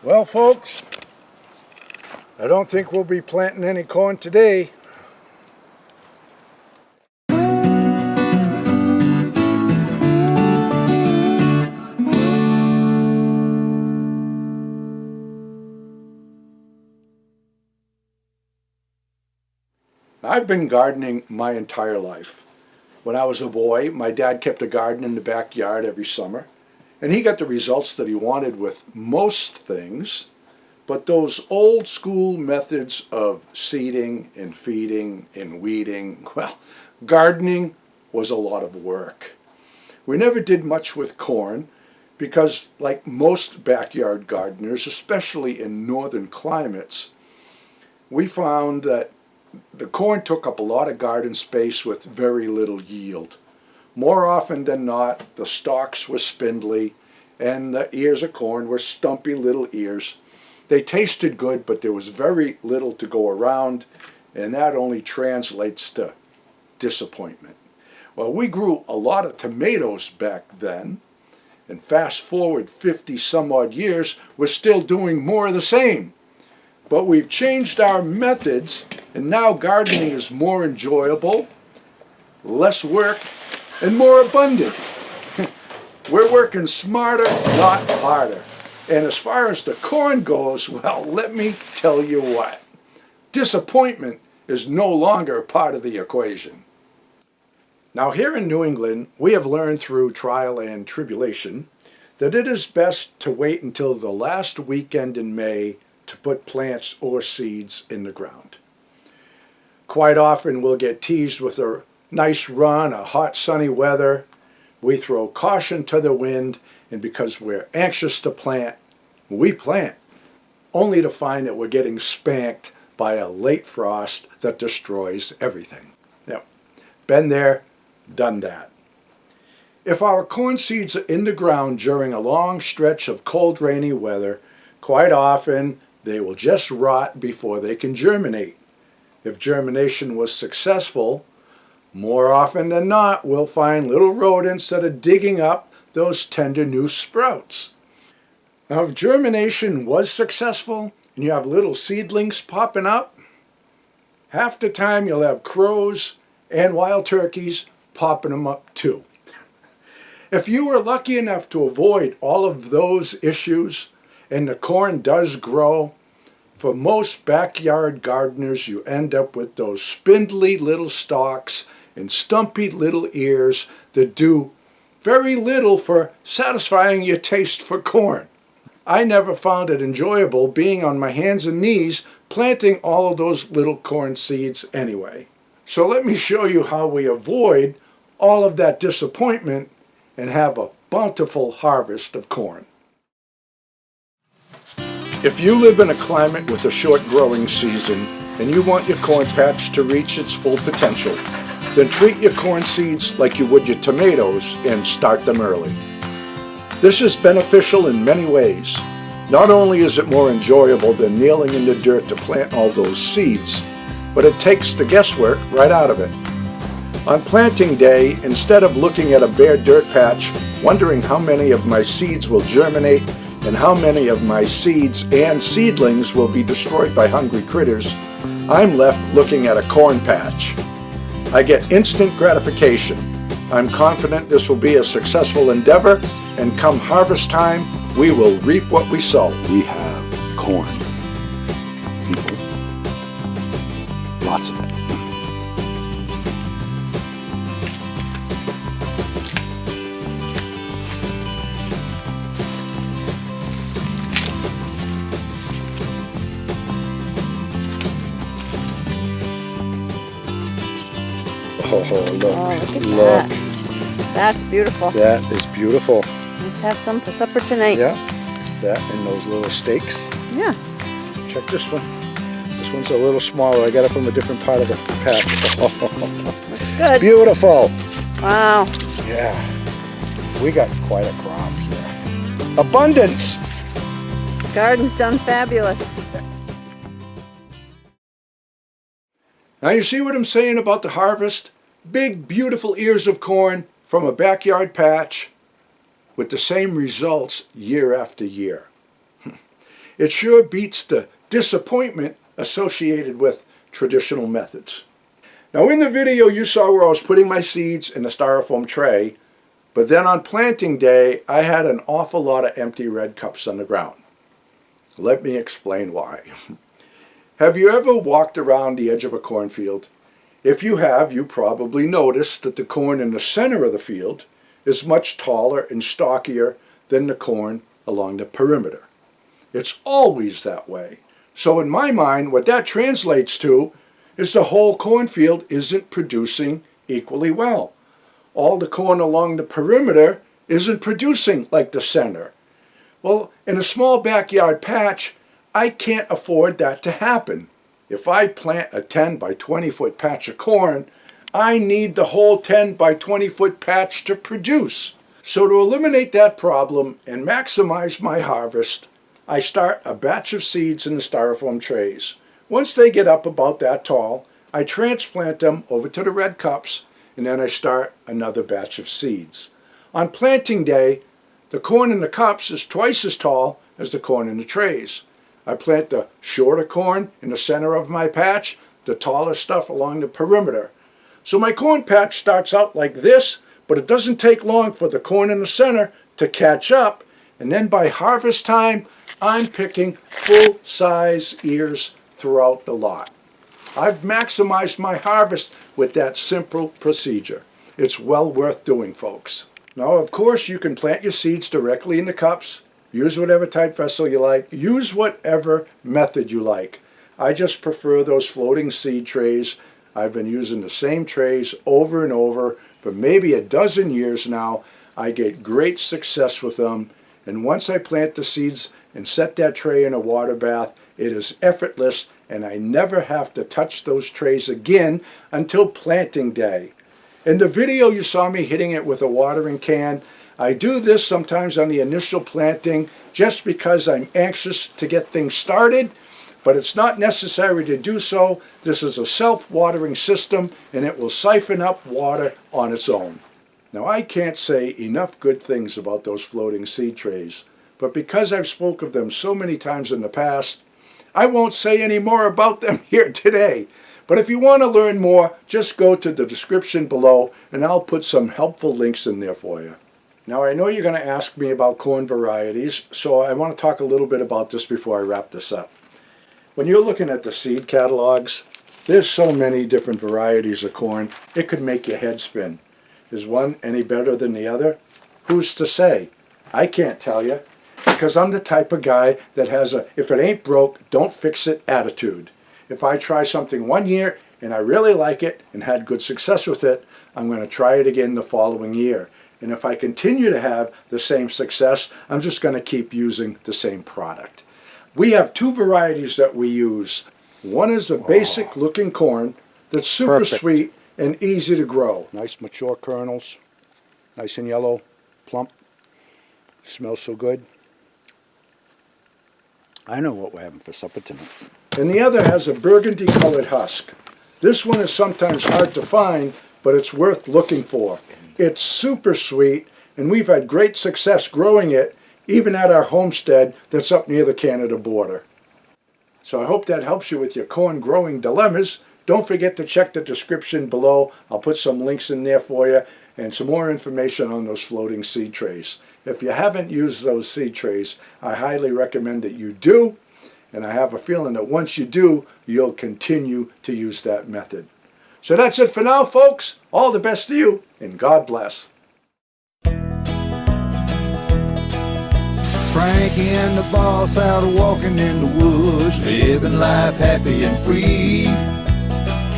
Well, folks, I don't think we'll be planting any corn today. I've been gardening my entire life. When I was a boy, my dad kept a garden in the backyard every summer, and he got the results that he wanted with most things. But those old school methods of seeding and feeding and weeding, well, gardening was a lot of work. We never did much with corn because, like most backyard gardeners, especially in northern climates, we found that the corn took up a lot of garden space with very little yield. More often than not, the stalks were spindly and the ears of corn were stumpy little ears. They tasted good, but there was very little to go around, and that only translates to disappointment. Well, we grew a lot of tomatoes back then, and fast forward 50 some odd years, we're still doing more of the same. But we've changed our methods, and now gardening is more enjoyable, less work, and more abundant. We're working smarter, not harder. And as far as the corn goes, well, let me tell you what. Disappointment is no longer part of the equation. Now, here in New England, we have learned through trial and tribulation that it is best to wait until the last weekend in May to put plants or seeds in the ground. Quite often we'll get teased with a nice run of hot sunny weather. We throw caution to the wind, and because we're anxious to plant, we plant, only to find that we're getting spanked by a late frost that destroys everything. Yep, been there, done that. If our corn seeds are in the ground during a long stretch of cold, rainy weather, quite often they will just rot before they can germinate. If germination was successful, more often than not, we'll find little rodents that are digging up those tender new sprouts. Now, if germination was successful and you have little seedlings popping up, half the time you'll have crows and wild turkeys popping them up too. If you were lucky enough to avoid all of those issues and the corn does grow, for most backyard gardeners you end up with those spindly little stalks and stumpy little ears that do very little for satisfying your taste for corn. I never found it enjoyable being on my hands and knees planting all of those little corn seeds anyway. So let me show you how we avoid all of that disappointment and have a bountiful harvest of corn. If you live in a climate with a short growing season and you want your corn patch to reach its full potential, then treat your corn seeds like you would your tomatoes and start them early. This is beneficial in many ways. Not only is it more enjoyable than kneeling in the dirt to plant all those seeds, but it takes the guesswork right out of it. On planting day, instead of looking at a bare dirt patch, wondering how many of my seeds will germinate and how many of my seeds and seedlings will be destroyed by hungry critters, I'm left looking at a corn patch. I get instant gratification. I'm confident this will be a successful endeavor, and come harvest time, we will reap what we sow. We have corn, people, lots of it. Oh, look, Oh, look at that. That's beautiful. That is beautiful. Let's have some for supper tonight. Yeah, that and those little steaks. Yeah. Check this one. This one's a little smaller. I got it from a different part of the patch. Looks good. Beautiful. Wow. Yeah, we got quite a crop here. Abundance. Garden's done fabulous. Now you see what I'm saying about the harvest? Big, beautiful ears of corn from a backyard patch with the same results year after year. it sure beats the disappointment associated with traditional methods. Now in the video you saw where I was putting my seeds in a styrofoam tray, but then on planting day I had an awful lot of empty red cups on the ground. Let me explain why. Have you ever walked around the edge of a cornfield? If you have, you probably noticed that the corn in the center of the field is much taller and stockier than the corn along the perimeter. It's always that way. So in my mind, what that translates to is the whole cornfield isn't producing equally well. All the corn along the perimeter isn't producing like the center. Well, in a small backyard patch, I can't afford that to happen. If I plant a 10 by 20 foot patch of corn, I need the whole 10 by 20 foot patch to produce. So to eliminate that problem and maximize my harvest, I start a batch of seeds in the styrofoam trays. Once they get up about that tall, I transplant them over to the red cups, and then I start another batch of seeds. On planting day, the corn in the cups is twice as tall as the corn in the trays. I plant the shorter corn in the center of my patch, the taller stuff along the perimeter. So my corn patch starts out like this, but it doesn't take long for the corn in the center to catch up, and then by harvest time, I'm picking full-size ears throughout the lot. I've maximized my harvest with that simple procedure. It's well worth doing, folks. Now, of course, you can plant your seeds directly in the cups. Use whatever type vessel you like. Use whatever method you like. I just prefer those floating seed trays. I've been using the same trays over and over for maybe a dozen years now. I get great success with them. And once I plant the seeds and set that tray in a water bath, it is effortless, and I never have to touch those trays again until planting day. In the video you saw me hitting it with a watering can. I do this sometimes on the initial planting just because I'm anxious to get things started, but it's not necessary to do so. This is a self-watering system, and it will siphon up water on its own. Now, I can't say enough good things about those floating seed trays, but because I've spoken of them so many times in the past, I won't say any more about them here today. But if you want to learn more, just go to the description below, and I'll put some helpful links in there for you. Now, I know you're going to ask me about corn varieties, so I want to talk a little bit about this before I wrap this up. When you're looking at the seed catalogs, there's so many different varieties of corn, it could make your head spin. Is one any better than the other? Who's to say? I can't tell you, because I'm the type of guy that has a if it ain't broke, don't fix it attitude. If I try something one year and I really like it and had good success with it, I'm going to try it again the following year. And if I continue to have the same success, I'm just going to keep using the same product. We have two varieties that we use. One is a basic looking corn that's super sweet and easy to grow. Nice mature kernels, nice and yellow, plump, smells so good. I know what we're having for supper tonight. And the other has a burgundy colored husk. This one is sometimes hard to find, but it's worth looking for. It's super sweet, and we've had great success growing it, even at our homestead that's up near the Canada border. So I hope that helps you with your corn growing dilemmas. Don't forget to check the description below. I'll put some links in there for you and some more information on those floating seed trays. If you haven't used those seed trays, I highly recommend that you do. And I have a feeling that once you do, you'll continue to use that method. So that's it for now, folks. All the best to you, and God bless. Frankie and the boss out walking in the woods, living life happy and free.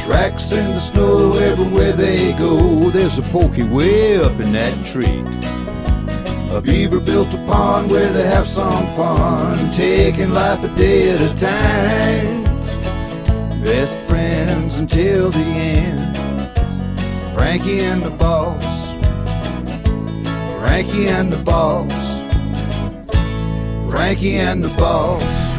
Tracks in the snow everywhere they go. There's a pokey way up in that tree. A beaver built a pond where they have some fun, taking life a day at a time. Best friends until the end. Frankie and the boss. Frankie and the boss. Frankie and the boss.